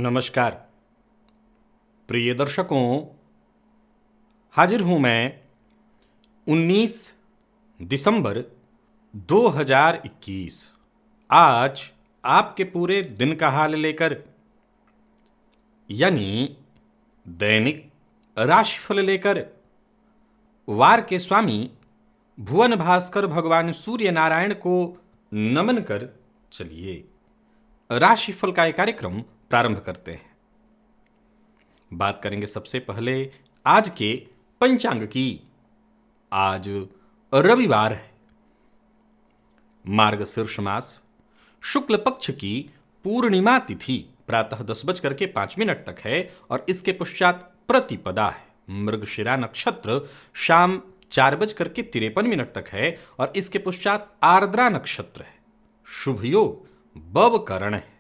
नमस्कार प्रिय दर्शकों, हाजिर हूं मैं 19 दिसंबर 2021। आज आपके पूरे दिन का हाल लेकर, यानी दैनिक राशिफल लेकर, वार के स्वामी भुवन भास्कर भगवान सूर्य नारायण को नमन कर चलिए राशिफल का एक कार्यक्रम प्रारंभ करते हैं। बात करेंगे सबसे पहले आज के पंचांग की। आज रविवार है, मार्गशीर्ष मास शुक्ल पक्ष की पूर्णिमा तिथि प्रातः 10:05 तक है और इसके पश्चात प्रतिपदा है। मृगशिरा नक्षत्र शाम 4:53 तक है और इसके पश्चात आर्द्रा नक्षत्र है। शुभ योग बवकरण है।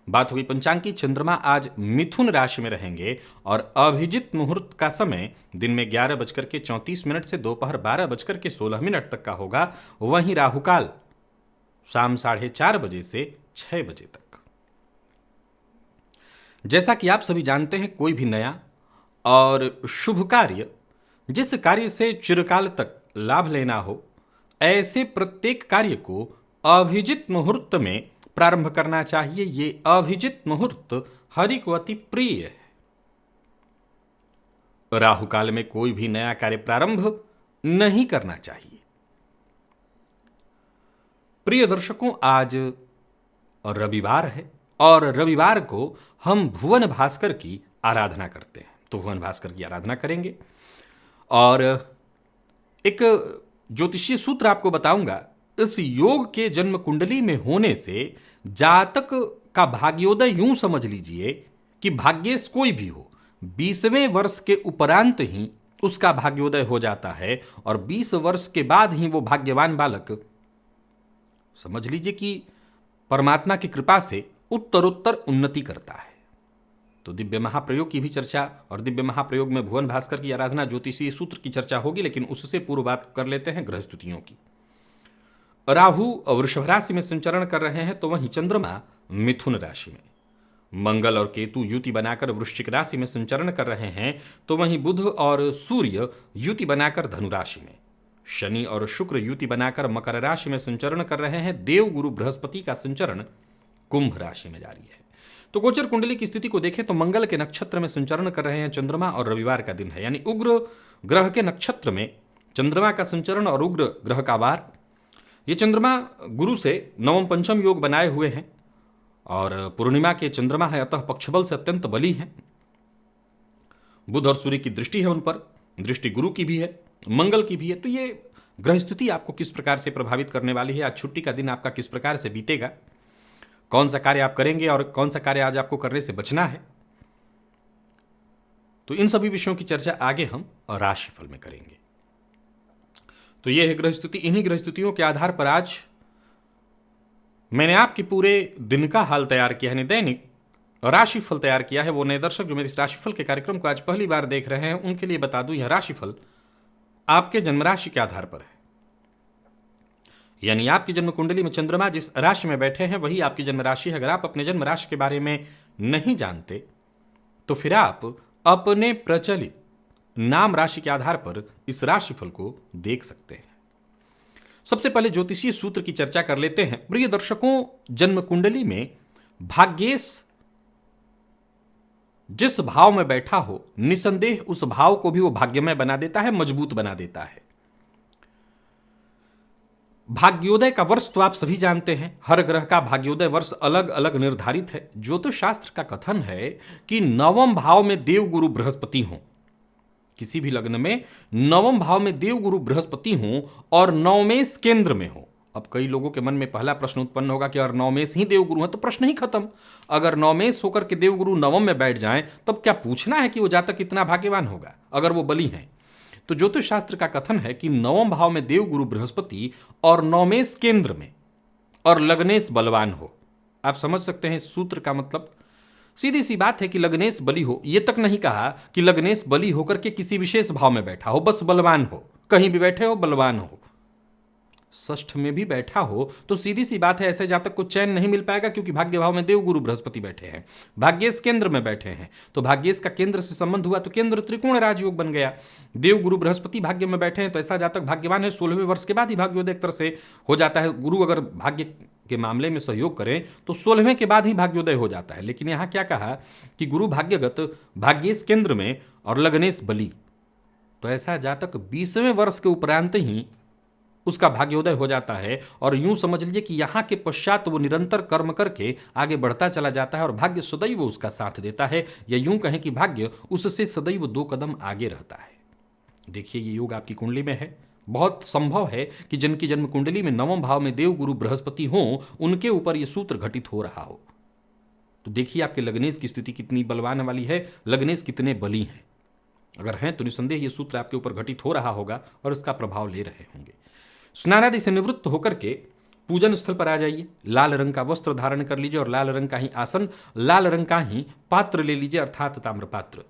बात हुई पंचांग की। चंद्रमा आज मिथुन राशि में रहेंगे और अभिजित मुहूर्त का समय दिन में 11:34 से दोपहर 12:16 तक का होगा। वहीं राहुकाल शाम 4:30 बजे से 6 बजे तक। जैसा कि आप सभी जानते हैं, कोई भी नया और शुभ कार्य, जिस कार्य से चिरकाल तक लाभ लेना हो, ऐसे प्रत्येक कार्य को अभिजित मुहूर्त में प्रारंभ करना चाहिए। ये अभिजित मुहूर्त हरि को अति प्रिय है। राहु काल में कोई भी नया कार्य प्रारंभ नहीं करना चाहिए। प्रिय दर्शकों, आज रविवार है और रविवार को हम भुवन भास्कर की आराधना करते हैं, तो भुवन भास्कर की आराधना करेंगे। और एक ज्योतिषीय सूत्र आपको बताऊंगा। इस योग के जन्म कुंडली में होने से जातक का भाग्योदय यूं समझ लीजिए कि भाग्येश कोई भी हो, 20वें वर्ष के उपरांत ही उसका भाग्योदय हो जाता है और 20 वर्ष के बाद ही वो भाग्यवान बालक, समझ लीजिए कि परमात्मा की कृपा से उत्तरोत्तर उन्नति करता है। तो दिव्य महाप्रयोग की भी चर्चा और दिव्य महाप्रयोग में भुवन भास्कर की आराधना, ज्योतिषीय सूत्र की चर्चा होगी, लेकिन उससे पूर्व बात कर लेते हैं ग्रहस्थितियों की। राहु वृषभ राशि में संचरण कर रहे हैं, तो वहीं चंद्रमा मिथुन राशि में, मंगल और केतु युति बनाकर वृश्चिक राशि में संचरण कर रहे हैं, तो वहीं बुध और सूर्य युति बनाकर धनु राशि में, शनि और शुक्र युति बनाकर मकर राशि में संचरण कर रहे हैं। देव गुरु बृहस्पति का संचरण कुंभ राशि में जारी है। तो गोचर कुंडली की स्थिति को देखें तो मंगल के नक्षत्र में संचरण कर रहे हैं चंद्रमा और रविवार का दिन है, यानी उग्र ग्रह के नक्षत्र में चंद्रमा का संचरण और उग्र ग्रह का वार। ये चंद्रमा गुरु से नवम पंचम योग बनाए हुए हैं और पूर्णिमा के चंद्रमा है, अतः पक्षबल से अत्यंत बली है। बुध और सूर्य की दृष्टि है उन पर, दृष्टि गुरु की भी है, मंगल की भी है। तो ये ग्रह स्थिति आपको किस प्रकार से प्रभावित करने वाली है, आज छुट्टी का दिन आपका किस प्रकार से बीतेगा, कौन सा कार्य आप करेंगे और कौन सा कार्य आज आपको करने से बचना है, तो इन सभी विषयों की चर्चा आगे हम राशिफल में करेंगे। तो यह है ग्रह स्थिति। इन्हीं ग्रह स्थितियों के आधार पर आज मैंने आपके पूरे दिन का हाल तैयार किया है, दैनिक राशिफल तैयार किया है। वो नए दर्शक जो मेरे इस राशिफल के कार्यक्रम को आज पहली बार देख रहे हैं, उनके लिए बता दूं, यह राशिफल आपके जन्म राशि के आधार पर है। यानी आपकी जन्म कुंडली में चंद्रमा जिस राशि में बैठे हैं वही आपकी जन्म राशि है। अगर आप अपने जन्म राशि के बारे में नहीं जानते तो फिर आप अपने प्रचलित नाम राशि के आधार पर इस राशिफल को देख सकते हैं। सबसे पहले ज्योतिषीय सूत्र की चर्चा कर लेते हैं। प्रिय दर्शकों, जन्म कुंडली में भाग्येश जिस भाव में बैठा हो, निसंदेह उस भाव को भी वो भाग्यमय बना देता है, मजबूत बना देता है। भाग्योदय का वर्ष तो आप सभी जानते हैं, हर ग्रह का भाग्योदय वर्ष अलग अलग निर्धारित है। ज्योतिष शास्त्र का कथन है कि नवम भाव में देवगुरु बृहस्पति हों, किसी भी लग्न में नवम भाव में देवगुरु बृहस्पति हों और नवमेश केंद्र में हो। अब कई लोगों के मन में पहला प्रश्न उत्पन्न होगा कि अगर नवमेश ही देवगुरु है तो प्रश्न ही खत्म। अगर नवमेश होकर के देवगुरु नवम में बैठ जाएं तब क्या पूछना है कि वो जातक कितना भाग्यवान होगा अगर वो बली हैं। तो ज्योतिष शास्त्र का कथन है कि नवम भाव में देवगुरु बृहस्पति और नवमेश केंद्र में और लग्नेश बलवान हो। आप समझ सकते हैं इस सूत्र का मतलब। सीधी सी बात है कि लग्नेश बली हो, यह तक नहीं कहा कि लग्नेश बली होकर के किसी विशेष भाव में बैठा हो, बस बलवान हो, कहीं भी बैठे हो बलवान हो। षष्ठ में भी बैठा हो तो सीधी सी बात है, ऐसे जातक को चैन नहीं मिल पाएगा, क्योंकि भाग्य भाव में देव गुरु बृहस्पति बैठे हैं, भाग्येश केंद्र में बैठे हैं। तो भाग्येश का केंद्र से संबंध हुआ तो केंद्र त्रिकोण राजयोग बन गया। देव गुरु बृहस्पति भाग्य में बैठे हैं तो ऐसा जातक भाग्यवान है। 16वें वर्ष के बाद ही भाग्योदय एक तरह से हो जाता है। गुरु अगर भाग्य के मामले में सहयोग करें तो 16वें के बाद ही भाग्योदय हो जाता है। लेकिन यहां क्या कहा कि गुरु भाग्यगत भाग्येश केंद्र में और लग्नेश बली, तो ऐसा जातक 20वें वर्ष के उपरांत ही उसका भाग्योदय हो जाता है। और यूं समझ लीजिए कि यहां के पश्चात वो निरंतर कर्म करके आगे बढ़ता चला जाता है और भाग्य सदैव उसका साथ देता है, या यूं कहें कि भाग्य उससे सदैव 2 कदम आगे रहता है। देखिए ये योग आपकी कुंडली में है। बहुत संभव है कि जिनकी जन्म कुंडली में 9वें भाव में देव गुरु बृहस्पति हो, उनके ऊपर यह सूत्र घटित हो रहा हो। तो देखिए आपके लग्नेश की स्थिति कितनी बलवान वाली है, लग्नेश कितने बली हैं। अगर हैं तो निसंदेह ये सूत्र आपके ऊपर घटित हो रहा होगा और इसका प्रभाव ले रहे होंगे। स्नानादि से निवृत्त होकर के पूजन स्थल पर आ जाइए, लाल रंग का वस्त्र धारण कर लीजिए और लाल रंग का ही आसन, लाल रंग का ही पात्र ले लीजिए, अर्थात ताम्र पात्र।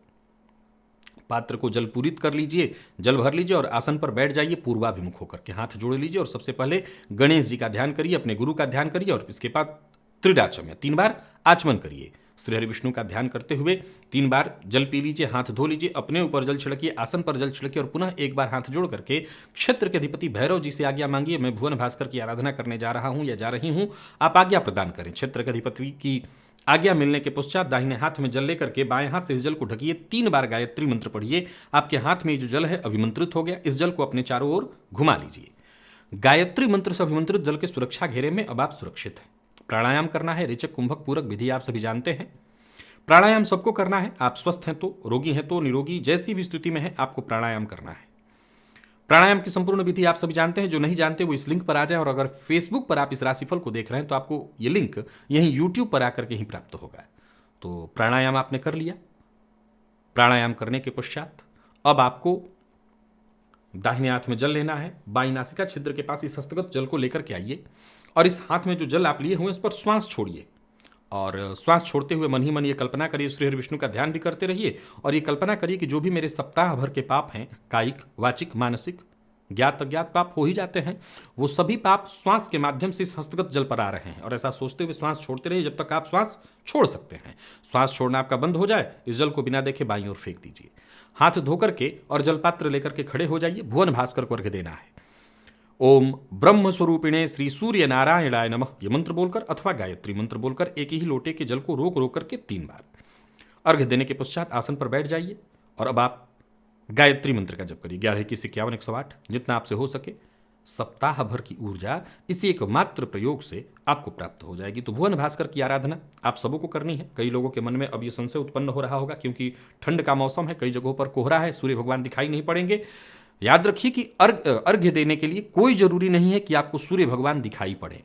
पात्र को जल पूरित कर लीजिए, जल भर लीजिए और आसन पर बैठ जाइए पूर्वाभिमुख होकर के, हाथ जोड़ लीजिए और सबसे पहले गणेश जी का ध्यान करिए, अपने गुरु का ध्यान करिए और इसके बाद त्रिडाचम या 3 बार आचमन करिए। श्री हरि विष्णु का ध्यान करते हुए 3 बार जल पी लीजिए, हाथ धो लीजिए, अपने ऊपर जल छिड़किए, आसन पर जल छिड़किए और पुनः 1 बार हाथ जोड़ करके क्षेत्र के अधिपति भैरव जी से आज्ञा मांगिए। मैं भुवन भास्कर की आराधना करने जा रहा हूं या जा रही हूं, आप आज्ञा प्रदान करें। क्षेत्र के अधिपति की आज्ञा मिलने के पश्चात दाहिने हाथ में जल लेकर के बाएं हाथ से इस जल को ढकिए, 3 बार गायत्री मंत्र पढ़िए। आपके हाथ में जो जल है अभिमंत्रित हो गया, इस जल को अपने चारों ओर घुमा लीजिए। गायत्री मंत्र से अभिमंत्रित जल के सुरक्षा घेरे में अब आप सुरक्षित हैं। प्राणायाम करना है, रेचक कुंभक पूरक विधि आप सभी जानते हैं। प्राणायाम सबको करना है, आप स्वस्थ हैं तो, रोगी हैं तो, निरोगी जैसी भी स्थिति में है आपको प्राणायाम करना है। प्राणायाम की संपूर्ण विधि आप सभी जानते हैं, जो नहीं जानते वो इस लिंक पर आ जाएं। और अगर फेसबुक पर आप इस राशिफल को देख रहे हैं तो आपको ये लिंक यहीं यूट्यूब पर आकर के ही प्राप्त होगा। तो प्राणायाम आपने कर लिया। प्राणायाम करने के पश्चात अब आपको दाहिने हाथ में जल लेना है, बाई नासिका छिद्र के पास इस हस्तगत जल को लेकर के आइए और इस हाथ में जो जल आप लिए हुए इस पर श्वास छोड़िए। और श्वास छोड़ते हुए मन ही मन ये कल्पना करिए, श्री हरि विष्णु का ध्यान भी करते रहिए और ये कल्पना करिए कि जो भी मेरे सप्ताह भर के पाप हैं, कायिक, वाचिक, मानसिक, ज्ञात अज्ञात पाप हो ही जाते हैं, वो सभी पाप श्वास के माध्यम से इस हस्तगत जल पर आ रहे हैं। और ऐसा सोचते हुए श्वास छोड़ते रहिए जब तक आप श्वास छोड़ सकते हैं। श्वास छोड़ना आपका बंद हो जाए, इस जल को बिना देखे बाईं ओर फेंक दीजिए। हाथ धो करके और जलपात्र लेकर के खड़े हो जाइए। भुवन भास्कर को अर्घ्य देना है। ओम ब्रह्म स्वरूपिणे श्री सूर्य नारायणाय नमः ये मंत्र बोलकर अथवा गायत्री मंत्र बोलकर एक ही लोटे के जल को रोक रोक करके 3 बार अर्घ्य देने के पश्चात आसन पर बैठ जाइए और अब आप गायत्री मंत्र का जप करिए। 11215108 जितना आपसे हो सके। सप्ताह भर की ऊर्जा इसी एकमात्र प्रयोग से आपको प्राप्त हो जाएगी। तो भुवन भास्कर की आराधना आप सबों को करनी है। कई लोगों के मन में अब ये संशय उत्पन्न हो रहा होगा क्योंकि ठंड का मौसम है, कई जगहों पर कोहरा है, सूर्य भगवान दिखाई नहीं पड़ेंगे। याद रखिए कि अर्घ्य देने के लिए कोई जरूरी नहीं है कि आपको सूर्य भगवान दिखाई पड़े।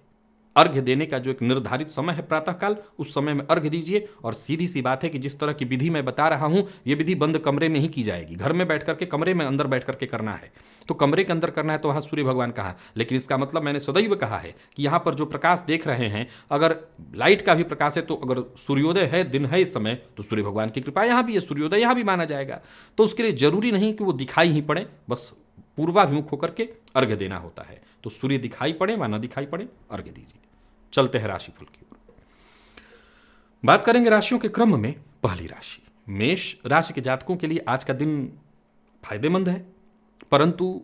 अर्घ्य देने का जो एक निर्धारित समय है प्रातःकाल, उस समय में अर्घ्य दीजिए। और सीधी सी बात है कि जिस तरह की विधि मैं बता रहा हूं, यह विधि बंद कमरे में ही की जाएगी। घर में बैठ करके कमरे में अंदर बैठ करके करना है तो कमरे के अंदर करना है तो वहां सूर्य भगवान कहा। लेकिन इसका मतलब मैंने सदैव कहा है कि यहां पर जो प्रकाश देख रहे हैं, अगर लाइट का भी प्रकाश है तो अगर सूर्योदय है, दिन है इस समय, तो सूर्य भगवान की कृपा यहां भी है, सूर्योदय यहां भी माना जाएगा। तो उसके लिए जरूरी नहीं कि वो दिखाई ही पड़े, बस पूर्वाभिमुख होकर के अर्घ्य देना होता है। तो सूर्य दिखाई पड़े व न दिखाई पड़े, अर्घ्य दीजिए। चलते हैं राशिफल की ओर। बात करेंगे राशियों के क्रम में। पहली राशि मेष राशि के जातकों के लिए आज का दिन फायदेमंद है, परंतु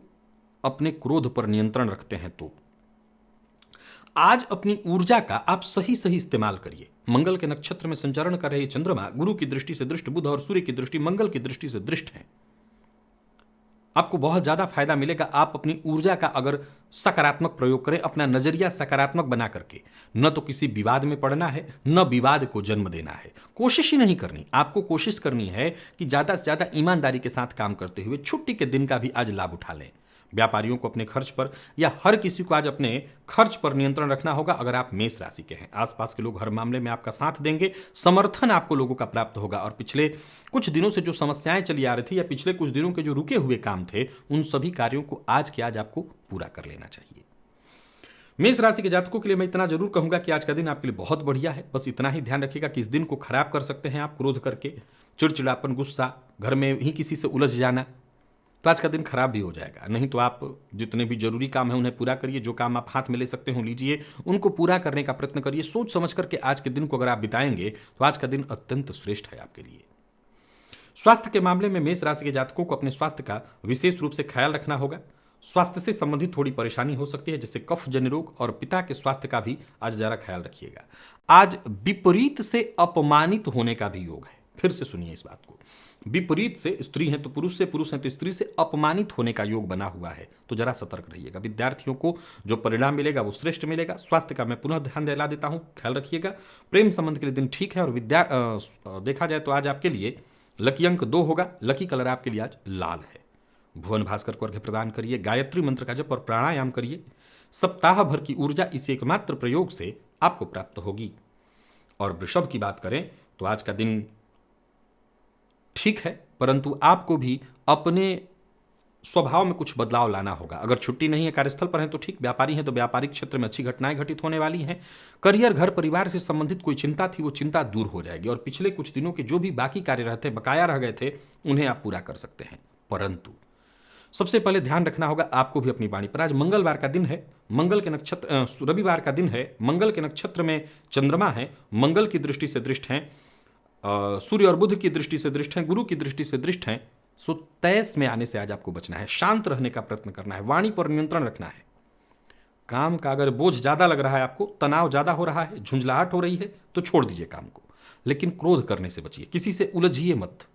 अपने क्रोध पर नियंत्रण रखते हैं तो आज अपनी ऊर्जा का आप सही सही इस्तेमाल करिए। मंगल के नक्षत्र में संचरण कर रहे चंद्रमा गुरु की दृष्टि से दृष्ट, बुध और सूर्य की दृष्टि मंगल की दृष्टि से दृष्ट है। आपको बहुत ज्यादा फायदा मिलेगा। आप अपनी ऊर्जा का अगर सकारात्मक प्रयोग करें, अपना नजरिया सकारात्मक बना करके, न तो किसी विवाद में पड़ना है, न विवाद को जन्म देना है। कोशिश ही नहीं करनी। आपको कोशिश करनी है कि ज्यादा से ज्यादा ईमानदारी के साथ काम करते हुए छुट्टी के दिन का भी आज लाभ उठा लें। व्यापारियों को अपने खर्च पर या हर किसी को आज अपने खर्च पर नियंत्रण रखना होगा। अगर आप मेष राशि के हैं, आसपास के लोग हर मामले में आपका साथ देंगे, समर्थन आपको लोगों का प्राप्त होगा। और पिछले कुछ दिनों से जो समस्याएं चली आ रही थी या पिछले कुछ दिनों के जो रुके हुए काम थे, उन सभी कार्यों को आज के आज आपको पूरा कर लेना चाहिए। मेष राशि के जातकों के लिए मैं इतना जरूर कहूंगा कि आज का दिन आपके लिए बहुत बढ़िया है। बस इतना ही ध्यान रखिएगा कि इस दिन को खराब कर सकते हैं आप क्रोध करके, चिड़चिड़ापन, गुस्सा, घर में ही किसी से उलझ जाना, तो आज का दिन खराब भी हो जाएगा। नहीं तो आप जितने भी जरूरी काम हैं उन्हें पूरा करिए, जो काम आप हाथ में ले सकते हो लीजिए, उनको पूरा करने का प्रयत्न करिए। सोच समझ करके आज के दिन को अगर आप बिताएंगे तो आज का दिन अत्यंत श्रेष्ठ है आपके लिए। स्वास्थ्य के मामले में मेष राशि के जातकों को अपने स्वास्थ्य का विशेष रूप से ख्याल रखना होगा। स्वास्थ्य से संबंधित थोड़ी परेशानी हो सकती है, जैसे कफ जन्य रोग, और पिता के स्वास्थ्य का भी आज जरा ख्याल रखिएगा। आज विपरीत से अपमानित होने का भी योग है। फिर से सुनिए इस बात को, विपरीत से स्त्री हैं तो पुरुष से, पुरुष हैं तो स्त्री से अपमानित होने का योग बना हुआ है, तो जरा सतर्क रहिएगा। विद्यार्थियों को जो परिणाम मिलेगा वो श्रेष्ठ मिलेगा। स्वास्थ्य का मैं पुनः ध्यान दिला देता हूं, ख्याल रखिएगा। प्रेम संबंध के लिए दिन ठीक है, और देखा जाए तो आज आपके लिए लकी अंक 2 होगा। लकी कलर आपके लिए आज लाल है। भुवन भास्कर को अर्घ्य प्रदान करिए, गायत्री मंत्र का जप और प्राणायाम करिए। सप्ताह भर की ऊर्जा इस एकमात्र प्रयोग से आपको प्राप्त होगी। और वृषभ की बात करें तो आज का दिन ठीक है, परंतु आपको भी अपने स्वभाव में कुछ बदलाव लाना होगा। अगर छुट्टी नहीं है, कार्यस्थल पर हैं तो ठीक, व्यापारी हैं तो व्यापारिक क्षेत्र में अच्छी घटनाएं घटित होने वाली हैं। करियर, घर परिवार से संबंधित कोई चिंता थी वो चिंता दूर हो जाएगी, और पिछले कुछ दिनों के जो भी बाकी कार्य रहते बकाया रह गए थे उन्हें आप पूरा कर सकते हैं। परंतु सबसे पहले ध्यान रखना होगा आपको भी अपनी वाणी पर। आज मंगलवार का दिन है, मंगल के नक्षत्र रविवार का दिन है, मंगल के नक्षत्र में चंद्रमा है, मंगल की दृष्टि से दृष्ट हैं, सूर्य और बुध की दृष्टि से दृष्ट हैं, गुरु की दृष्टि से दृष्ट हैं। सो तैस में आने से आज आपको बचना है, शांत रहने का प्रयत्न करना है, वाणी पर नियंत्रण रखना है। काम का अगर बोझ ज्यादा लग रहा है, आपको तनाव ज्यादा हो रहा है, झुंझलाहट हो रही है, तो छोड़ दीजिए काम को, लेकिन क्रोध करने से बचिए, किसी से उलझिए मत।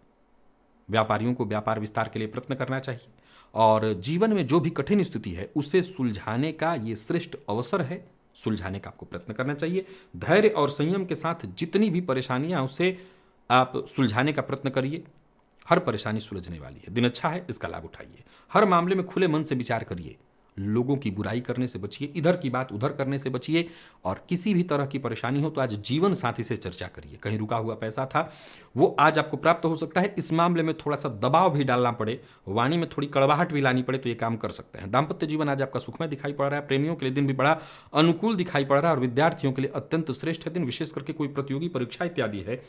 व्यापारियों को व्यापार विस्तार के लिए प्रयत्न करना चाहिए, और जीवन में जो भी कठिन स्थिति है उसे सुलझाने का ये श्रेष्ठ अवसर है, सुलझाने का आपको प्रयत्न करना चाहिए। धैर्य और संयम के साथ जितनी भी परेशानियां उसे आप सुलझाने का प्रयत्न करिए। हर परेशानी सुलझने वाली है, दिन अच्छा है, इसका लाभ उठाइए। हर मामले में खुले मन से विचार करिए, लोगों की बुराई करने से बचिए, इधर की बात उधर करने से बचिए। और किसी भी तरह की परेशानी हो तो आज जीवन साथी से चर्चा करिए। कहीं रुका हुआ पैसा था वो आज आपको प्राप्त हो सकता है। इस मामले में थोड़ा सा दबाव भी डालना पड़े, वाणी में थोड़ी कड़वाहट भी लानी पड़े तो ये काम कर सकते हैं। दाम्पत्य जीवन आज आपका सुखमय दिखाई पड़ रहा है। प्रेमियों के लिए दिन भी बड़ा अनुकूल दिखाई पड़ रहा है, और विद्यार्थियों के लिए अत्यंत श्रेष्ठ है दिन। विशेष करके कोई प्रतियोगी परीक्षा इत्यादि है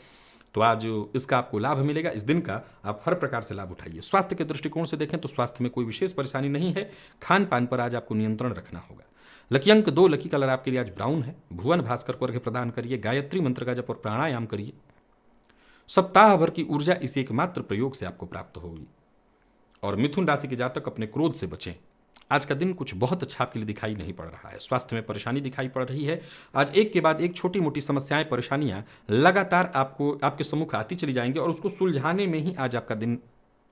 तो आज इसका आपको लाभ मिलेगा। इस दिन का आप हर प्रकार से लाभ उठाइए। स्वास्थ्य के दृष्टिकोण से देखें तो स्वास्थ्य में कोई विशेष परेशानी नहीं है। खान पान पर आज आपको नियंत्रण रखना होगा। लकी अंक 2, लकी कलर आपके लिए आज ब्राउन है। भुवन भास्कर को अर्घ्य प्रदान करिए, गायत्री मंत्र का जप और प्राणायाम करिए। सप्ताह भर की ऊर्जा इस एकमात्र प्रयोग से आपको प्राप्त होगी। और मिथुन राशि के जातक अपने क्रोध से बचें। आज का दिन कुछ बहुत अच्छा आपके लिए दिखाई नहीं पड़ रहा है। स्वास्थ्य में परेशानी दिखाई पड़ रही है। आज एक के बाद एक छोटी मोटी समस्याएं, परेशानियां लगातार आपको आपके सम्मुख आती चली जाएंगी, और उसको सुलझाने में ही आज आपका दिन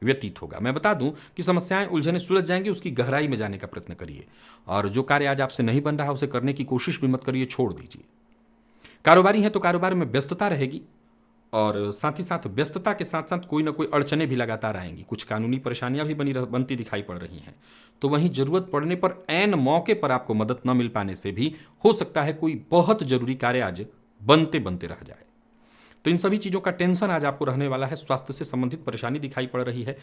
व्यतीत होगा। मैं बता दूं कि समस्याएं उलझने सुलझ जाएंगी, उसकी गहराई में जाने का प्रयत्न करिए। और जो कार्य आज आपसे नहीं बन रहा उसे करने की कोशिश भी मत करिए, छोड़ दीजिए। कारोबारी हैं तो कारोबार में व्यस्तता रहेगी, और साथ ही साथ व्यस्तता के साथ साथ कोई ना कोई अड़चने भी लगातार आएंगी। कुछ कानूनी परेशानियां भी बनती दिखाई पड़ रही हैं। तो वहीं जरूरत पड़ने पर ऐन मौके पर आपको मदद न मिल पाने से भी हो सकता है कोई बहुत जरूरी कार्य आज बनते बनते रह जाए। तो इन सभी चीज़ों का टेंशन आज आपको रहने वाला है। स्वास्थ्य से संबंधित परेशानी दिखाई पड़ रही है।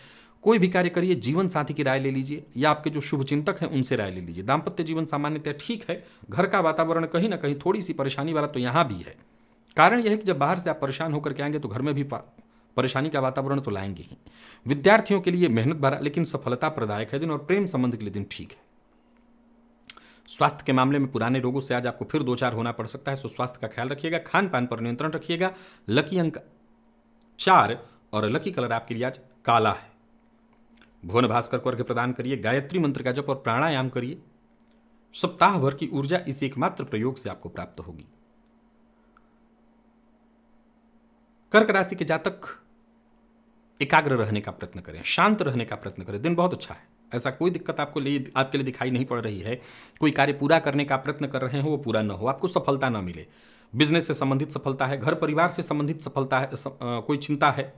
कोई भी कार्य करिए, जीवन साथी की राय ले लीजिए, या आपके जो शुभचिंतक हैं उनसे राय ले लीजिए। दाम्पत्य जीवन सामान्यतः ठीक है। घर का वातावरण कहीं ना कहीं थोड़ी सी परेशानी वाला तो यहाँ भी है। कारण यह है कि जब बाहर से आप परेशान होकर के आएंगे तो घर में भी परेशानी का वातावरण तो लाएंगे ही। विद्यार्थियों के लिए मेहनत भरा लेकिन सफलता प्रदायक है दिन, और प्रेम संबंध के लिए दिन ठीक है। स्वास्थ्य के मामले में पुराने रोगों से आज आपको फिर 2-4 होना पड़ सकता है, सो स्वास्थ्य का ख्याल रखिएगा। खान पान पर नियंत्रण रखिएगा। लकी अंक 4 और लकी कलर आपके लिए आज काला है। भुवन भास्कर को अर्घ्य प्रदान करिए, गायत्री मंत्र का जप और प्राणायाम करिए। सप्ताह भर की ऊर्जा इस एकमात्र प्रयोग से आपको प्राप्त होगी। कर्क राशि के जातक एकाग्र रहने का प्रयत्न करें, शांत रहने का प्रयत्न करें। दिन बहुत अच्छा है, ऐसा कोई दिक्कत आपके लिए दिखाई नहीं पड़ रही है। कोई कार्य पूरा करने का प्रयत्न कर रहे हो वो पूरा न हो, आपको सफलता न मिले। बिजनेस से संबंधित सफलता है, घर परिवार से संबंधित सफलता है, कोई चिंता है,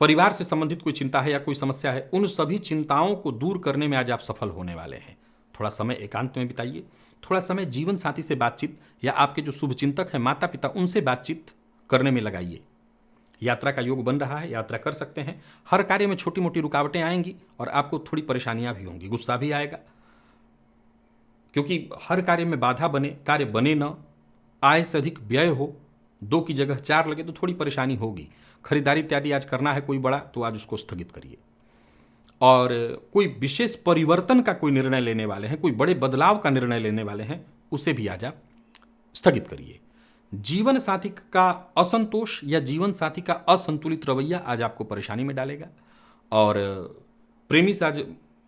परिवार से संबंधित कोई चिंता है या कोई समस्या है, उन सभी चिंताओं को दूर करने में आज आप सफल होने वाले हैं। थोड़ा समय एकांत में बिताइए, थोड़ा समय जीवन साथी से बातचीत या आपके जो शुभचिंतक हैं, माता पिता, उनसे बातचीत करने में लगाइए। यात्रा का योग बन रहा है, यात्रा कर सकते हैं। हर कार्य में छोटी मोटी रुकावटें आएंगी और आपको थोड़ी परेशानियां भी होंगी, गुस्सा भी आएगा, क्योंकि हर कार्य में बाधा बने, कार्य बने न, आय से अधिक व्यय हो, 2 की जगह 4 लगे तो थोड़ी परेशानी होगी। खरीदारी इत्यादि आज करना है कोई बड़ा, तो आज उसको स्थगित करिए। और कोई विशेष परिवर्तन का कोई निर्णय लेने वाले हैं, कोई बड़े बदलाव का निर्णय लेने वाले हैं, उसे भी आज आप स्थगित करिए। जीवन साथी का असंतोष या जीवन साथी का असंतुलित रवैया आज आपको परेशानी में डालेगा और प्रेमी से आज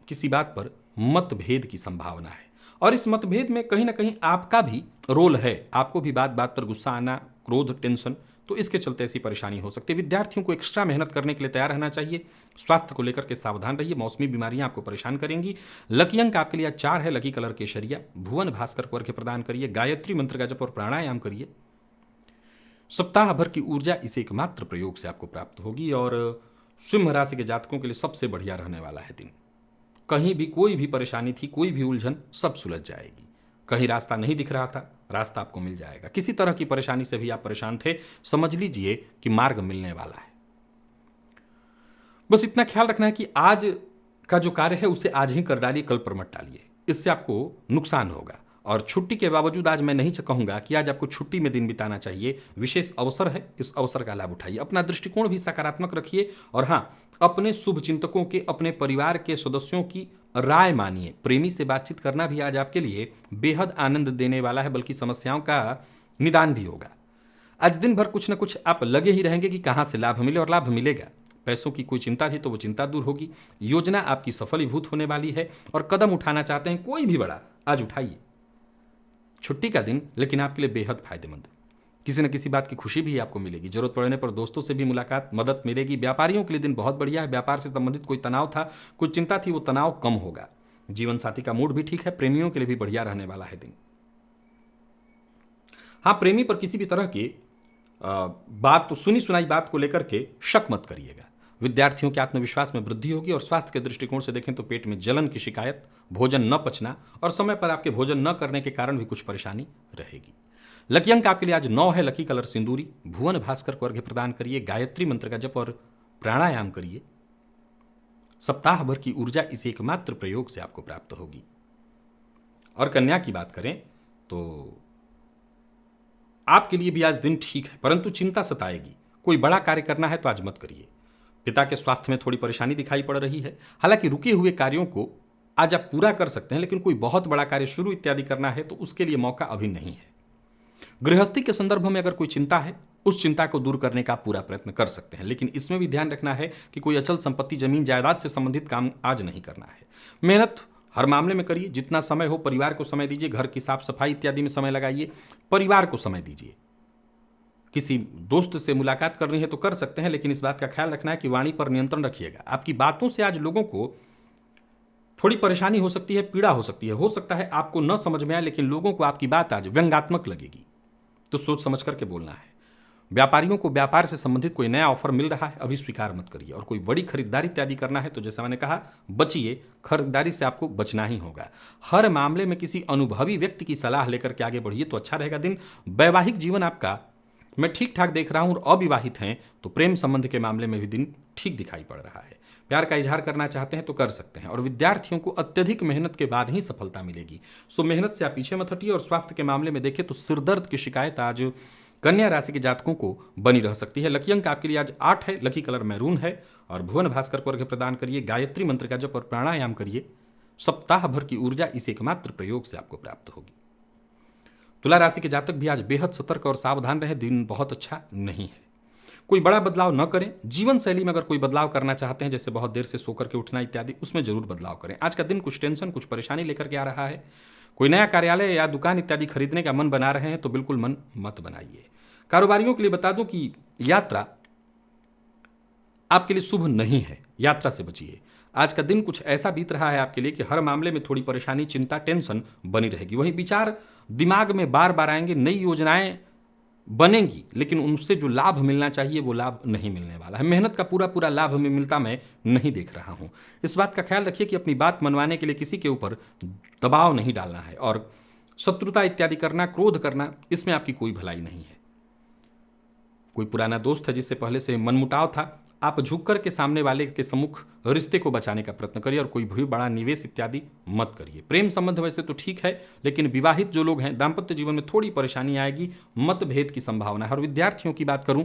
किसी बात पर मतभेद की संभावना है और इस मतभेद में कहीं ना कहीं आपका भी रोल है। आपको भी बात बात पर गुस्सा आना, क्रोध, टेंशन, तो इसके चलते ऐसी परेशानी हो सकती है। विद्यार्थियों को एक्स्ट्रा मेहनत करने के लिए तैयार रहना चाहिए। स्वास्थ्य को लेकर के सावधान रहिए, मौसमी बीमारियां आपको परेशान करेंगी। लकी अंक आपके लिए 4 है, लकी कलर केसरिया। भुवन भास्कर को अर्घ्य प्रदान करिए, गायत्री मंत्र का जप और प्राणायाम करिए। सप्ताह भर की ऊर्जा इस एकमात्र प्रयोग से आपको प्राप्त होगी और सिंह राशि के जातकों के लिए सबसे बढ़िया रहने वाला है दिन। कहीं भी कोई भी परेशानी थी, कोई भी उलझन, सब सुलझ जाएगी। कहीं रास्ता नहीं दिख रहा था, रास्ता आपको मिल जाएगा। किसी तरह की परेशानी से भी आप परेशान थे, समझ लीजिए कि मार्ग मिलने वाला है। बस इतना ख्याल रखना है कि आज का जो कार्य है उसे आज ही कर डालिए, कल पर मत डालिए, इससे आपको नुकसान होगा। और छुट्टी के बावजूद आज मैं नहीं कहूंगा कि आज आपको छुट्टी में दिन बिताना चाहिए। विशेष अवसर है, इस अवसर का लाभ उठाइए। अपना दृष्टिकोण भी सकारात्मक रखिए और हाँ, अपने शुभ चिंतकों के, अपने परिवार के सदस्यों की राय मानिए। प्रेमी से बातचीत करना भी आज आपके लिए बेहद आनंद देने वाला है, बल्कि समस्याओं का निदान भी होगा। आज दिन भर कुछ न कुछ आप लगे ही रहेंगे कि कहाँ से लाभ मिले और लाभ मिलेगा। पैसों की कोई चिंता थी तो वो चिंता दूर होगी। योजना आपकी सफलीभूत होने वाली है और कदम उठाना चाहते हैं कोई भी बड़ा, आज उठाइए। छुट्टी का दिन लेकिन आपके लिए बेहद फायदेमंद। किसी न किसी बात की खुशी भी आपको मिलेगी। जरूरत पड़ने पर दोस्तों से भी मुलाकात, मदद मिलेगी। व्यापारियों के लिए दिन बहुत बढ़िया है। व्यापार से संबंधित कोई तनाव था, कुछ चिंता थी, वो तनाव कम होगा। जीवन साथी का मूड भी ठीक है। प्रेमियों के लिए भी बढ़िया रहने वाला है दिन। हाँ, प्रेमी पर किसी भी तरह की बात, तो सुनी सुनाई बात को लेकर के शक मत करिएगा। विद्यार्थियों के आत्मविश्वास में वृद्धि होगी और स्वास्थ्य के दृष्टिकोण से देखें तो पेट में जलन की शिकायत, भोजन न पचना और समय पर आपके भोजन न करने के कारण भी कुछ परेशानी रहेगी। लकी अंक आपके लिए आज 9 है, लकी कलर सिंदूरी। भुवन भास्कर को अर्घ्य प्रदान करिए, गायत्री मंत्र का जप और प्राणायाम करिए। सप्ताह भर की ऊर्जा इस एकमात्र प्रयोग से आपको प्राप्त होगी। और कन्या की बात करें तो आपके लिए भी आज दिन ठीक है, परंतु चिंता सताएगी। कोई बड़ा कार्य करना है तो आज मत करिए। पिता के स्वास्थ्य में थोड़ी परेशानी दिखाई पड़ रही है। हालांकि रुके हुए कार्यों को आज आप पूरा कर सकते हैं, लेकिन कोई बहुत बड़ा कार्य शुरू इत्यादि करना है तो उसके लिए मौका अभी नहीं है। गृहस्थी के संदर्भ में अगर कोई चिंता है, उस चिंता को दूर करने का पूरा प्रयत्न कर सकते हैं, लेकिन इसमें भी ध्यान रखना है कि कोई अचल संपत्ति, जमीन जायदाद से संबंधित काम आज नहीं करना है। मेहनत हर मामले में करिए, जितना समय हो परिवार को समय दीजिए। घर की साफ सफाई इत्यादि में समय लगाइए, परिवार को समय दीजिए। किसी दोस्त से मुलाकात करनी है तो कर सकते हैं, लेकिन इस बात का ख्याल रखना है कि वाणी पर नियंत्रण रखिएगा। आपकी बातों से आज लोगों को थोड़ी परेशानी हो सकती है, पीड़ा हो सकती है। हो सकता है आपको न समझ में आए, लेकिन लोगों को आपकी बात आज व्यंग्यात्मक लगेगी, तो सोच समझ करके बोलना है। व्यापारियों को व्यापार से संबंधित कोई नया ऑफर मिल रहा है, अभी स्वीकार मत करिए। और कोई बड़ी खरीदारी इत्यादि करना है तो जैसा मैंने कहा, बचिए। खरीदारी से आपको बचना ही होगा। हर मामले में किसी अनुभवी व्यक्ति की सलाह लेकर के आगे बढ़िए तो अच्छा रहेगा दिन। वैवाहिक जीवन आपका मैं ठीक ठाक देख रहा हूं और अविवाहित हैं तो प्रेम संबंध के मामले में भी दिन ठीक दिखाई पड़ रहा है। प्यार का इजहार करना चाहते हैं तो कर सकते हैं। और विद्यार्थियों को अत्यधिक मेहनत के बाद ही सफलता मिलेगी, सो मेहनत से आप पीछे मत हटिए। और स्वास्थ्य के मामले में देखें तो सिरदर्द की शिकायत आज कन्या राशि के जातकों को बनी रह सकती है। लकी अंक आपके लिए आज 8 है, लकी कलर मैरून है। और भुवन भास्कर को अर्घ्य प्रदान करिए, गायत्री मंत्र का जप और प्राणायाम करिए। सप्ताह भर की ऊर्जा इस एकमात्र प्रयोग से आपको प्राप्त होगी। तुला राशि के जातक भी आज बेहद सतर्क और सावधान रहे, दिन बहुत अच्छा नहीं है। कोई बड़ा बदलाव न करें। जीवन शैली में अगर कोई बदलाव करना चाहते हैं, जैसे बहुत देर से सो करके उठना इत्यादि, उसमें जरूर बदलाव करें। आज का दिन कुछ टेंशन, कुछ परेशानी लेकर के आ रहा है। कोई नया कार्यालय या दुकान इत्यादि खरीदने का मन बना रहे हैं तो बिल्कुल मन मत बनाइए। कारोबारियों के लिए बता दूं कि यात्रा आपके लिए शुभ नहीं है, यात्रा से बचिए। आज का दिन कुछ ऐसा बीत रहा है आपके लिए कि हर मामले में थोड़ी परेशानी, चिंता, टेंशन बनी रहेगी। वहीं विचार दिमाग में बार बार आएंगे, नई योजनाएं बनेंगी, लेकिन उनसे जो लाभ मिलना चाहिए वो लाभ नहीं मिलने वाला है। मेहनत का पूरा पूरा लाभ हमें मिलता मैं नहीं देख रहा हूं। इस बात का ख्याल रखिए कि अपनी बात मनवाने के लिए किसी के ऊपर दबाव नहीं डालना है। और शत्रुता इत्यादि करना, क्रोध करना, इसमें आपकी कोई भलाई नहीं है। कोई पुराना दोस्त है जिससे पहले से मनमुटाव था, आप झुक कर के सामने वाले के सम्मुख रिश्ते को बचाने का प्रयत्न करिए। और कोई भी बड़ा निवेश इत्यादि मत करिए। प्रेम संबंध वैसे तो ठीक है, लेकिन विवाहित जो लोग हैं, दाम्पत्य जीवन में थोड़ी परेशानी आएगी, मतभेद की संभावना है। और विद्यार्थियों की बात करूं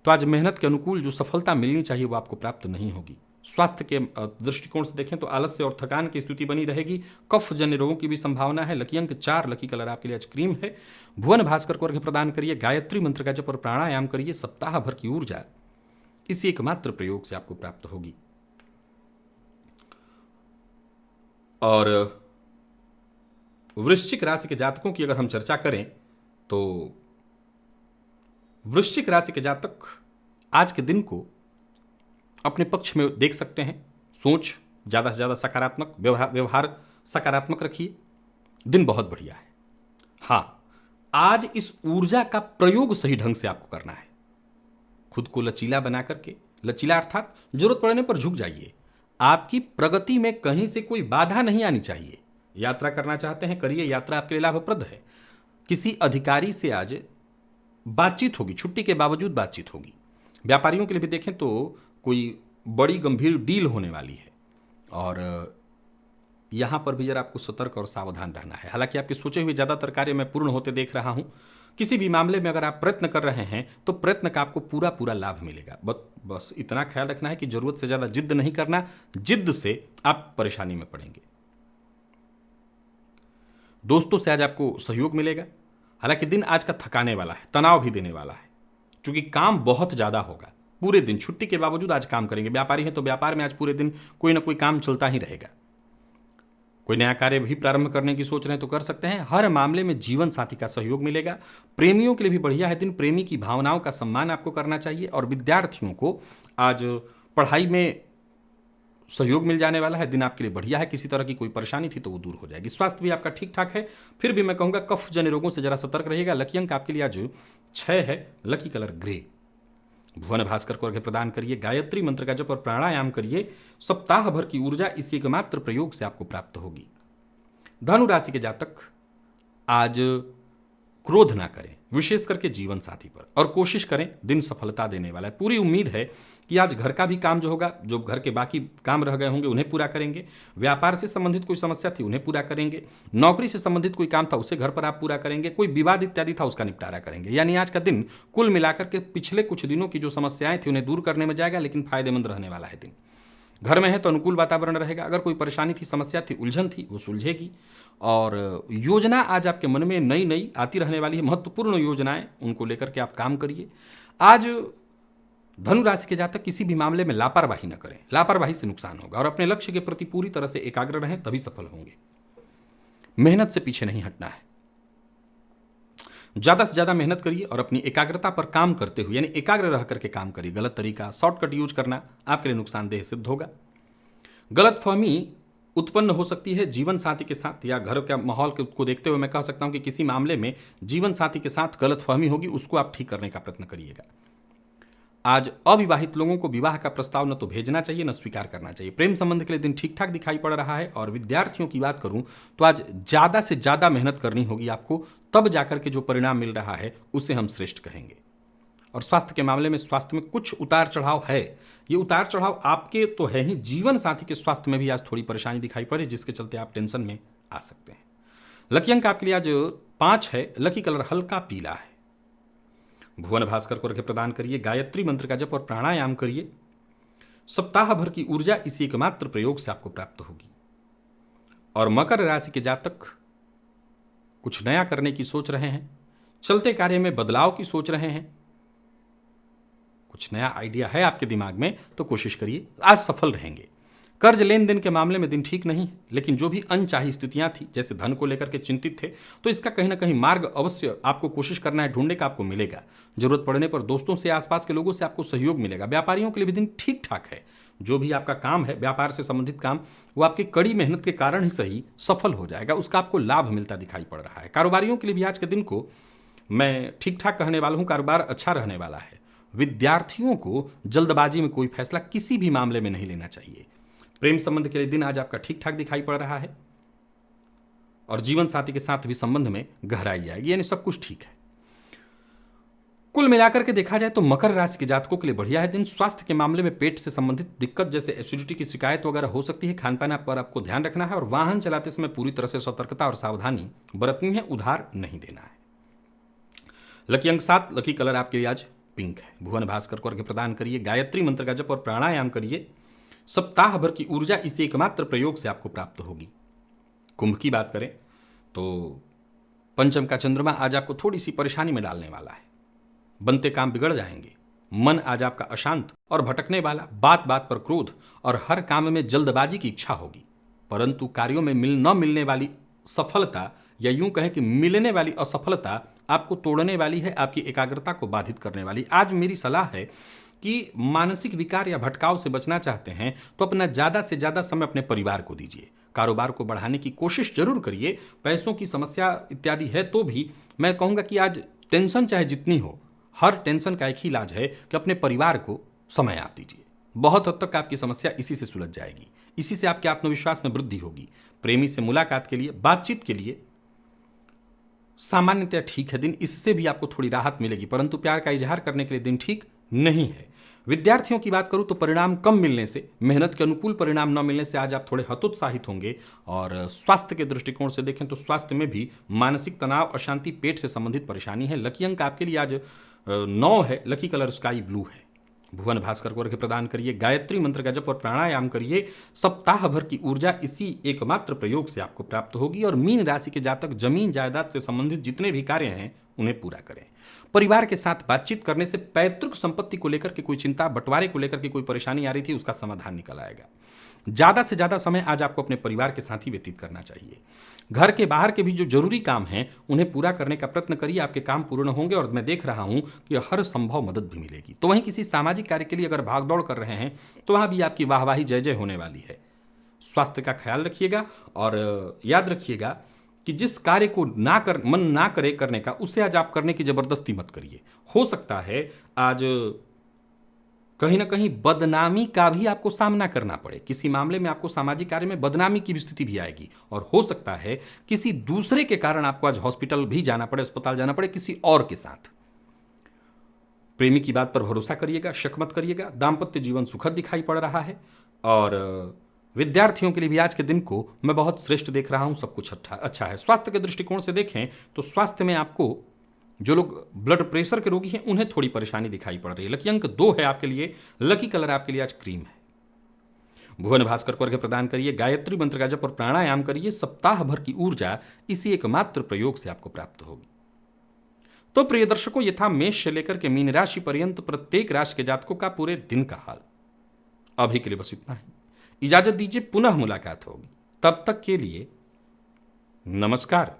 तो आज मेहनत के अनुकूल जो सफलता मिलनी चाहिए वो आपको प्राप्त नहीं होगी। स्वास्थ्य के दृष्टिकोण से देखें तो आलस्य और थकान की स्थिति बनी रहेगी। कफ जन्य रोगों की भी संभावना है। लकी अंक 4, लकी कलर आपके लिए आज क्रीम है। भुवन भास्कर को अर्घ्य प्रदान करिए, गायत्री मंत्र का जप और प्राणायाम करिए। सप्ताह भर की ऊर्जा इसी एकमात्र प्रयोग से आपको प्राप्त होगी। और वृश्चिक राशि के जातकों की अगर हम चर्चा करें तो वृश्चिक राशि के जातक आज के दिन को अपने पक्ष में देख सकते हैं। सोच ज़्यादा से ज़्यादा सकारात्मक, व्यवहार सकारात्मक रखिए। दिन बहुत बढ़िया है। हाँ, आज इस ऊर्जा का प्रयोग सही ढंग से आपको करना है। खुद को लचीला बना करके, लचीला अर्थात जरूरत पड़ने पर झुक जाइए। आपकी प्रगति में कहीं से कोई बाधा नहीं आनी चाहिए। यात्रा करना चाहते हैं, करिए, यात्रा आपके लिए लाभप्रद है। किसी अधिकारी से आज बातचीत होगी, छुट्टी के बावजूद बातचीत होगी। व्यापारियों के लिए भी देखें तो कोई बड़ी गंभीर डील होने वाली है और यहां पर भी जरा आपको सतर्क और सावधान रहना है। हालांकि आपके सोचे हुए ज़्यादातर कार्य मैं पूर्ण होते देख रहा हूं। किसी भी मामले में अगर आप प्रयत्न कर रहे हैं तो प्रयत्न का आपको पूरा पूरा लाभ मिलेगा। बस इतना ख्याल रखना है कि जरूरत से ज़्यादा जिद नहीं करना, जिद से आप परेशानी में पड़ेंगे। दोस्तों से आज आपको सहयोग मिलेगा। हालांकि दिन आज का थकाने वाला है, तनाव भी देने वाला है, क्योंकि काम बहुत ज़्यादा होगा। पूरे दिन छुट्टी के बावजूद आज काम करेंगे। व्यापारी हैं तो व्यापार में आज पूरे दिन कोई ना कोई काम चलता ही रहेगा। कोई नया कार्य भी प्रारंभ करने की सोच रहे हैं तो कर सकते हैं। हर मामले में जीवन साथी का सहयोग मिलेगा। प्रेमियों के लिए भी बढ़िया है दिन। प्रेमी की भावनाओं का सम्मान आपको करना चाहिए। और विद्यार्थियों को आज पढ़ाई में सहयोग मिल जाने वाला है। दिन आपके लिए बढ़िया है। किसी तरह की कोई परेशानी थी तो वो दूर हो जाएगी। स्वास्थ्य भी आपका ठीक ठाक है। फिर भी मैं कहूँगा कफ जन्य रोगों से जरा सतर्क रहिएगा। लकी अंक आपके लिए आज 6 है। Lucky colour grey. Bhuvan Bhaskar को अर्घ्य प्रदान करिए, गायत्री मंत्र का जप और प्राणायाम करिए। सप्ताह भर की ऊर्जा इसी एकमात्र प्रयोग से आपको प्राप्त होगी। धनु राशि के जातक आज क्रोध ना करें, विशेष करके जीवन साथी पर, और कोशिश करें, दिन सफलता देने वाला है। पूरी उम्मीद है कि आज घर का भी काम जो होगा, जो घर के बाकी काम रह गए होंगे उन्हें पूरा करेंगे। व्यापार से संबंधित कोई समस्या थी उन्हें पूरा करेंगे। नौकरी से संबंधित कोई काम था उसे घर पर आप पूरा करेंगे। कोई विवाद इत्यादि था उसका निपटारा करेंगे। यानी आज का दिन कुल मिलाकर के पिछले कुछ दिनों की जो समस्याएं थी उन्हें दूर करने में जाएगा, लेकिन फायदेमंद रहने वाला है दिन। घर में है तो अनुकूल वातावरण रहेगा। अगर कोई परेशानी थी, समस्या थी, उलझन थी, वो सुलझेगी। और योजना आज आपके मन में नई नई आती रहने वाली है। महत्वपूर्ण योजनाएं, उनको लेकर के आप काम करिए। आज धनु राशि के जातक किसी भी मामले में लापरवाही न करें। लापरवाही से नुकसान होगा। और अपने लक्ष्य के प्रति पूरी तरह से एकाग्र रहें, तभी सफल होंगे। मेहनत से पीछे नहीं हटना है। ज्यादा से ज्यादा मेहनत करिए और अपनी एकाग्रता पर काम करते हुए, यानी एकाग्र रह करके काम करिए। गलत तरीका, शॉर्टकट यूज करना आपके लिए नुकसानदेह सिद्ध होगा। गलतफहमी उत्पन्न हो सकती है जीवन साथी के साथ, या घर के माहौल को देखते हुए मैं कह सकता हूं कि किसी मामले में जीवन साथी के साथ गलतफहमी होगी, उसको आप ठीक करने का प्रयत्न करिएगा। आज अविवाहित लोगों को विवाह का प्रस्ताव न तो भेजना चाहिए न स्वीकार करना चाहिए। प्रेम संबंध के लिए दिन ठीक ठाक दिखाई पड़ रहा है। और विद्यार्थियों की बात करूं तो आज ज्यादा से ज्यादा मेहनत करनी होगी आपको, तब जाकर के जो परिणाम मिल रहा है उसे हम श्रेष्ठ कहेंगे। और स्वास्थ्य के मामले में स्वास्थ्य में कुछ उतार चढ़ाव है। ये उतार चढ़ाव आपके तो है ही, जीवन साथी के स्वास्थ्य में भी आज थोड़ी परेशानी दिखाई पड़े, जिसके चलते आप टेंशन में आ सकते हैं। लकी अंक आपके लिए आज 5 है। लकी कलर हल्का पीला है। भुवन भास्कर को अर्घ्य प्रदान करिए, गायत्री मंत्र का जप और प्राणायाम करिए। सप्ताह भर की ऊर्जा इसी एकमात्र प्रयोग से आपको प्राप्त होगी। और मकर राशि के जातक कुछ नया करने की सोच रहे हैं, चलते कार्य में बदलाव की सोच रहे हैं, कुछ नया आइडिया है आपके दिमाग में तो कोशिश करिए, आज सफल रहेंगे। कर्ज लेन देन के मामले में दिन ठीक नहीं है, लेकिन जो भी अनचाही स्थितियां थी, जैसे धन को लेकर के चिंतित थे, तो इसका कहीं ना कहीं मार्ग अवश्य आपको कोशिश करना है, ढूंढने का, आपको मिलेगा। जरूरत पड़ने पर दोस्तों से, आसपास के लोगों से आपको सहयोग मिलेगा। व्यापारियों के लिए भी दिन ठीक ठाक है। जो भी आपका काम है, व्यापार से संबंधित काम, वो आपकी कड़ी मेहनत के कारण ही सही सफल हो जाएगा, उसका आपको लाभ मिलता दिखाई पड़ रहा है। कारोबारियों के लिए भी आज के दिन को मैं ठीक ठाक कहने वाला हूं, कारोबार अच्छा रहने वाला है। विद्यार्थियों को जल्दबाजी में कोई फैसला किसी भी मामले में नहीं लेना चाहिए। प्रेम संबंध के लिए दिन आज आपका ठीक ठाक दिखाई पड़ रहा है। और जीवन साथी के साथ भी संबंध में गहराई आएगी, यानी सब कुछ ठीक है। कुल मिलाकर के देखा जाए तो मकर राशि के जातकों के लिए बढ़िया है दिन। स्वास्थ्य के मामले में पेट से संबंधित दिक्कत जैसे एसिडिटी की शिकायत वगैरह हो सकती है। खान पान पर आपको ध्यान रखना है और वाहन चलाते समय पूरी तरह से सतर्कता और सावधानी बरतनी है, उधार नहीं देना है। लकी अंक 7, लकी कलर आपके लिए आज पिंक है। भुवन भास्कर को अर्घ्य प्रदान करिए, गायत्री मंत्र का जप और प्राणायाम करिए। सप्ताह भर की ऊर्जा इस एकमात्र प्रयोग से आपको प्राप्त होगी। कुंभ की बात करें तो पंचम का चंद्रमा आज आपको थोड़ी सी परेशानी में डालने वाला है। बनते काम बिगड़ जाएंगे। मन आज आपका अशांत और भटकने वाला, बात बात पर क्रोध और हर काम में जल्दबाजी की इच्छा होगी। परंतु कार्यों में न मिलने वाली सफलता, या यूं कहें कि मिलने वाली असफलता आपको तोड़ने वाली है, आपकी एकाग्रता को बाधित करने वाली। आज मेरी सलाह है कि मानसिक विकार या भटकाव से बचना चाहते हैं तो अपना ज़्यादा से ज़्यादा समय अपने परिवार को दीजिए। कारोबार को बढ़ाने की कोशिश जरूर करिए। पैसों की समस्या इत्यादि है तो भी मैं कहूँगा कि आज टेंशन चाहे जितनी हो, हर टेंशन का एक ही इलाज है कि अपने परिवार को समय आप दीजिए। बहुत हद तक आपकी समस्या इसी से सुलझ जाएगी। इसी से आपके आत्मविश्वास में वृद्धि होगी। प्रेमी से मुलाकात के लिए, बातचीत के लिए सामान्यतः ठीक है दिन, इससे भी आपको थोड़ी राहत मिलेगी, परंतु प्यार का इजहार करने के लिए दिन ठीक नहीं है। विद्यार्थियों की बात करूं तो परिणाम कम मिलने से, मेहनत के अनुकूल परिणाम न मिलने से आज आप थोड़े हतोत्साहित होंगे। और स्वास्थ्य के दृष्टिकोण से देखें तो स्वास्थ्य में भी मानसिक तनाव, अशांति, पेट से संबंधित परेशानी है। लकी अंक आपके लिए आज 9 है। लकी कलर स्काई ब्लू है। भुवन भास्कर को अर्घ्य प्रदान करिए, गायत्री मंत्र का जप और प्राणायाम करिए। सप्ताह भर की ऊर्जा इसी एकमात्र प्रयोग से आपको प्राप्त होगी। और मीन राशि के जातक जमीन जायदाद से संबंधित जितने भी कार्य हैं उन्हें पूरा करें। परिवार के साथ बातचीत करने से पैतृक संपत्ति को लेकर के कोई चिंता, बंटवारे को लेकर के कोई परेशानी आ रही थी, उसका समाधान निकल आएगा। ज्यादा से ज्यादा समय आज आपको अपने परिवार के साथ ही व्यतीत करना चाहिए। घर के बाहर के भी जो जरूरी काम हैं उन्हें पूरा करने का प्रयत्न करिए। आपके काम पूर्ण होंगे और मैं देख रहा हूं कि हर संभव मदद भी मिलेगी। तो वहीं किसी सामाजिक कार्य के लिए अगर भागदौड़ कर रहे हैं तो वहां भी आपकी वाहवाही जय जय होने वाली है। स्वास्थ्य का ख्याल रखिएगा और याद रखिएगा कि जिस कार्य को मन ना करे करने का, उसे आज आप करने की जबरदस्ती मत करिए। हो सकता है आज कहीं ना कहीं बदनामी का भी आपको सामना करना पड़े। किसी मामले में आपको सामाजिक कार्य में बदनामी की भी स्थिति भी आएगी। और हो सकता है किसी दूसरे के कारण आपको आज हॉस्पिटल भी जाना पड़े, अस्पताल जाना पड़े किसी और के साथ। प्रेमी की बात पर भरोसा करिएगा, शक मत करिएगा। दाम्पत्य जीवन सुखद दिखाई पड़ रहा है। और विद्यार्थियों के लिए भी आज के दिन को मैं बहुत श्रेष्ठ देख रहा हूं। सब कुछ अच्छा है। स्वास्थ्य के दृष्टिकोण से देखें तो स्वास्थ्य में आपको, जो लोग ब्लड प्रेशर के रोगी हैं उन्हें थोड़ी परेशानी दिखाई पड़ रही है। लकी अंक 2 है आपके लिए। लकी कलर आपके लिए आज क्रीम है। भुवन भास्कर को अर्घ्य प्रदान करिए, गायत्री मंत्र का जप और प्राणायाम करिए। सप्ताह भर की ऊर्जा इसी एकमात्र प्रयोग से आपको प्राप्त होगी। तो प्रिय दर्शकों, ये था मेष से लेकर के मीन राशि पर्यंत प्रत्येक राशि के जातकों का पूरे दिन का हाल। अभी के लिए बस इतना ही। इजाजत दीजिए, पुनः मुलाकात होगी। तब तक के लिए नमस्कार।